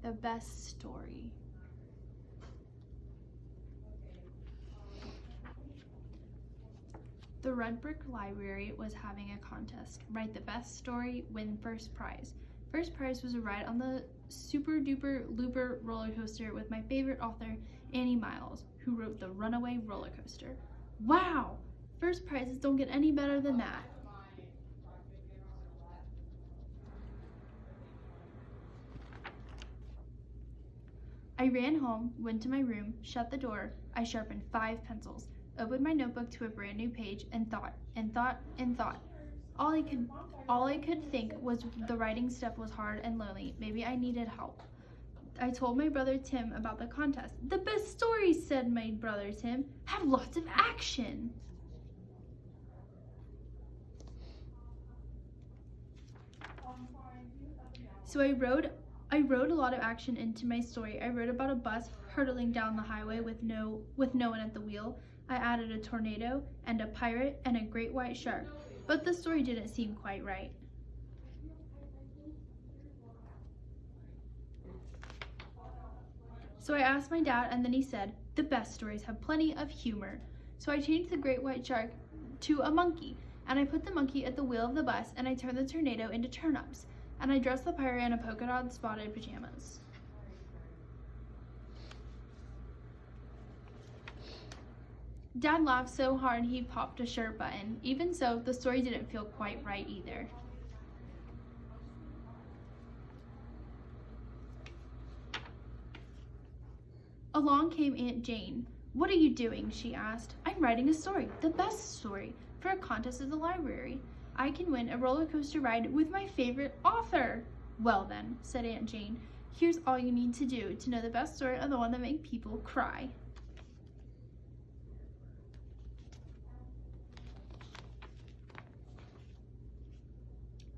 The best story. The Red Brick Library was having a contest. Write the best story, win first prize. First prize was a ride on the Super Duper Looper roller coaster with my favorite author, Annie Miles, who wrote the Runaway Roller Coaster. Wow! First prizes don't get any better than that. I ran home, went to my room, shut the door. I sharpened 5 pencils, opened my notebook to a brand new page, and thought. All I could think was the writing stuff was hard and lonely. Maybe I needed help. I told my brother Tim about the contest. The best stories, said my brother Tim, have lots of action. So I wrote a lot of action into my story. I wrote about a bus hurtling down the highway with no one at the wheel. I added a tornado and a pirate and a great white shark, but the story didn't seem quite right. So I asked my dad, and then he said, the best stories have plenty of humor. So I changed the great white shark to a monkey, and I put the monkey at the wheel of the bus, and I turned the tornado into turnips, and I dressed the pirate in a polka dot spotted pajamas. Dad laughed so hard he popped a shirt button. Even so, the story didn't feel quite right either. Along came Aunt Jane. What are you doing? She asked. I'm writing a story, the best story, for a contest at the library. I can win a roller coaster ride with my favorite author. Well then, said Aunt Jane, here's all you need to do to know the best story and the one that makes people cry.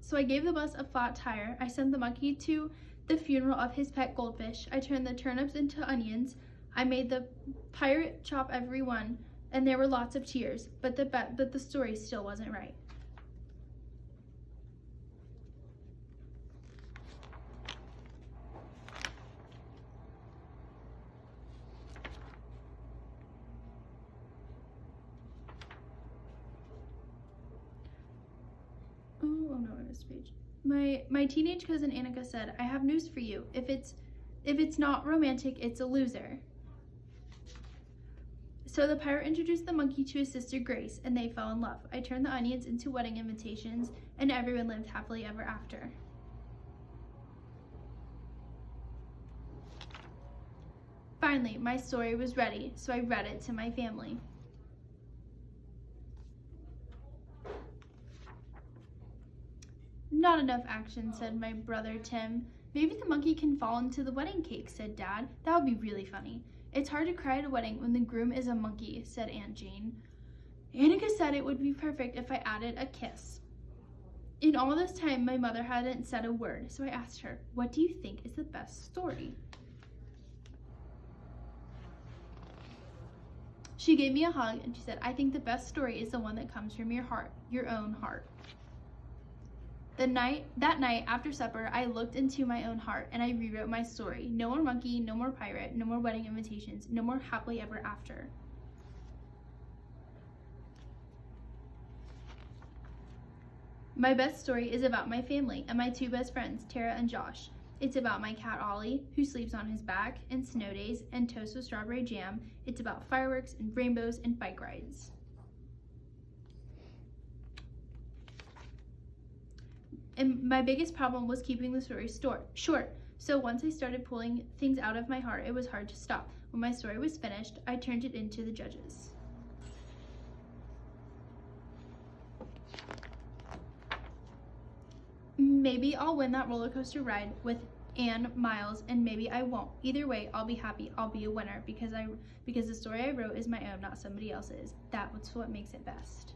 So I gave the bus a flat tire. I sent the monkey to the funeral of his pet goldfish. I turned the turnips into onions. I made the pirate chop every one, and there were lots of tears, but the story still wasn't right. Oh no, I missed a page. My teenage cousin Annika said, I have news for you. If it's not romantic, it's a loser. So the pirate introduced the monkey to his sister Grace, and they fell in love. I turned the onions into wedding invitations, and everyone lived happily ever after. Finally, my story was ready, so I read it to my family. Not enough action, said my brother Tim. Maybe the monkey can fall into the wedding cake, said Dad. That would be really funny. It's hard to cry at a wedding when the groom is a monkey, said Aunt Jane. Annika said it would be perfect if I added a kiss. In all this time, my mother hadn't said a word, so I asked her, what do you think is the best story? She gave me a hug and she said, I think the best story is the one that comes from your heart, your own heart. That night after supper, I looked into my own heart and I rewrote my story. No more monkey, no more pirate, no more wedding invitations, no more happily ever after. My best story is about my family and my 2 best friends, Tara and Josh. It's about my cat Ollie, who sleeps on his back, and snow days, and toast with strawberry jam. It's about fireworks and rainbows and bike rides. And my biggest problem was keeping the story short. So once I started pulling things out of my heart, it was hard to stop. When my story was finished, I turned it into the judges. Maybe I'll win that roller coaster ride with Anne Miles, and maybe I won't. Either way, I'll be happy. I'll be a winner because the story I wrote is my own, not somebody else's. That's what makes it best.